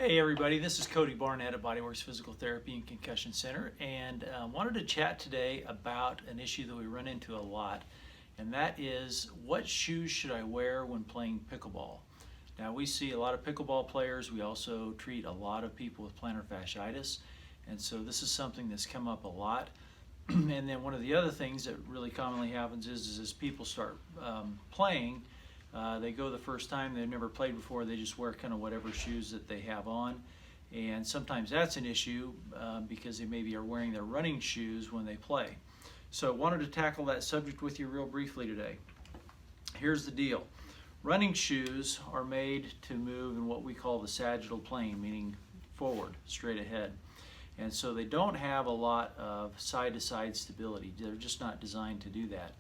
Hey everybody, this is Cody Barnett at Bodyworks Physical Therapy and Concussion Center, and wanted to chat today about an issue that we run into a lot, and that is what shoes should I wear when playing pickleball? Now we see a lot of pickleball players. We also treat a lot of people with plantar fasciitis, and so this is something that's come up a lot. And then one of the other things that really commonly happens is as people start playing, they go the first time, they've never played before, they just wear kind of whatever shoes that they have on. And sometimes that's an issue because they maybe are wearing their running shoes when they play. So I wanted to tackle that subject with you real briefly today. Here's the deal. Running shoes are made to move in what we call the sagittal plane, meaning forward, straight ahead. And so they don't have a lot of side-to-side stability. They're just not designed to do that.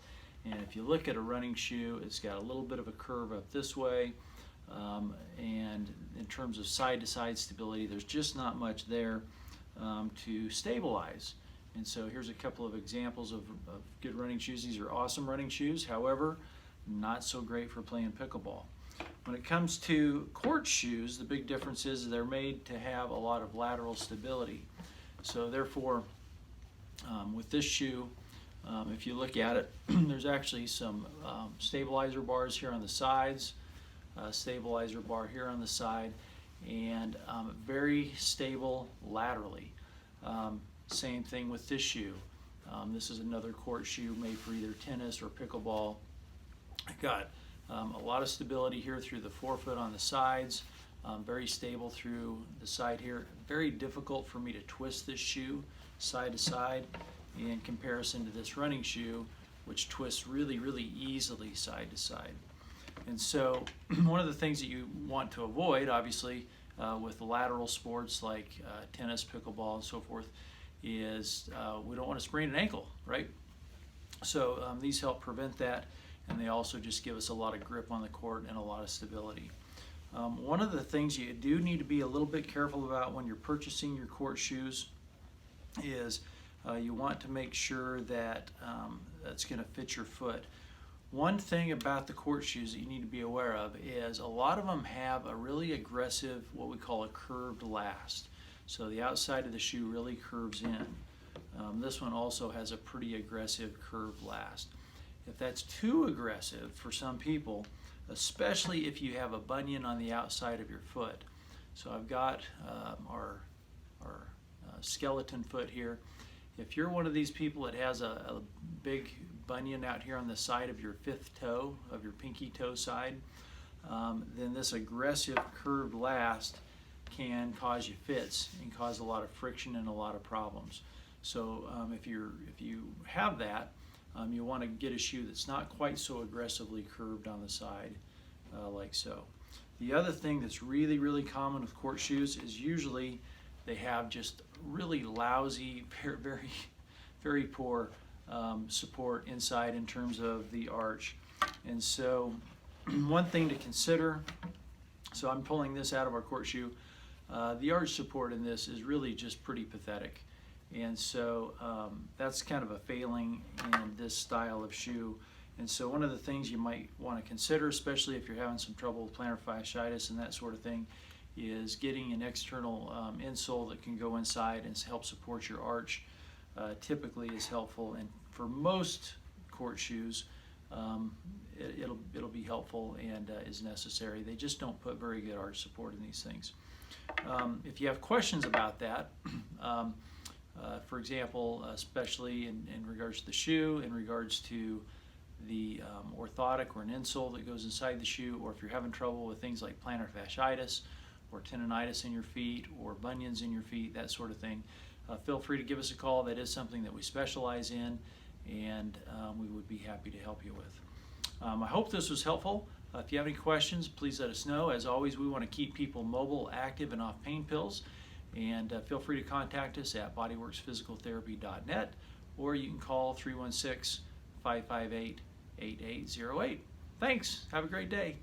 And if you look at a running shoe, it's got a little bit of a curve up this way, and in terms of side-to-side stability, there's just not much there to stabilize. And so here's a couple of examples of good running shoes. These are awesome running shoes, however, not so great for playing pickleball. When it comes to court shoes, the big difference is they're made to have a lot of lateral stability. So therefore, with this shoe, if you look at it, there's actually some stabilizer bars here on the sides, stabilizer bar here on the side, and very stable laterally. Same thing with this shoe. This is another court shoe made for either tennis or pickleball. I got a lot of stability here through the forefoot on the sides, very stable through the side here. Very difficult for me to twist this shoe side to side in comparison to this running shoe, which twists really, really easily side to side. And so one of the things that you want to avoid, obviously, with lateral sports like tennis, pickleball, and so forth, is we don't want to sprain an ankle, right? So these help prevent that, and they also just give us a lot of grip on the court and a lot of stability. One of the things you do need to be a little bit careful about when you're purchasing your court shoes is you want to make sure that it's going to fit your foot. One thing about the court shoes that you need to be aware of is a lot of them have a really aggressive, what we call a curved last. So the outside of the shoe really curves in. This one also has a pretty aggressive curved last. If that's too aggressive for some people, especially if you have a bunion on the outside of your foot. So I've got our skeleton foot here. If you're one of these people that has a big bunion out here on the side of your fifth toe, of your pinky toe side, then this aggressive curved last can cause you fits and cause a lot of friction and a lot of problems. So if you have that, you want to get a shoe that's not quite so aggressively curved on the side, like so. The other thing that's really, really common with court shoes is usually they have just really lousy, very, very poor support inside in terms of the arch. And so one thing to consider, so I'm pulling this out of our court shoe, the arch support in this is really just pretty pathetic. And so that's kind of a failing in this style of shoe. And so one of the things you might want to consider, especially if you're having some trouble with plantar fasciitis and that sort of thing, is getting an external insole that can go inside and help support your arch. Typically is helpful, and for most court shoes, it'll be helpful and is necessary. They just don't put very good arch support in these things. If you have questions about that, for example, especially in regards to the shoe, in regards to the orthotic or an insole that goes inside the shoe, or if you're having trouble with things like plantar fasciitis or tendinitis in your feet or bunions in your feet, that sort of thing, feel free to give us a call. That is something that we specialize in, and we would be happy to help you with. I hope this was helpful. If you have any questions, please let us know. As always, we want to keep people mobile, active, and off pain pills. And feel free to contact us at bodyworksphysicaltherapy.net, or you can call 316-558-8808. Thanks. Have a great day.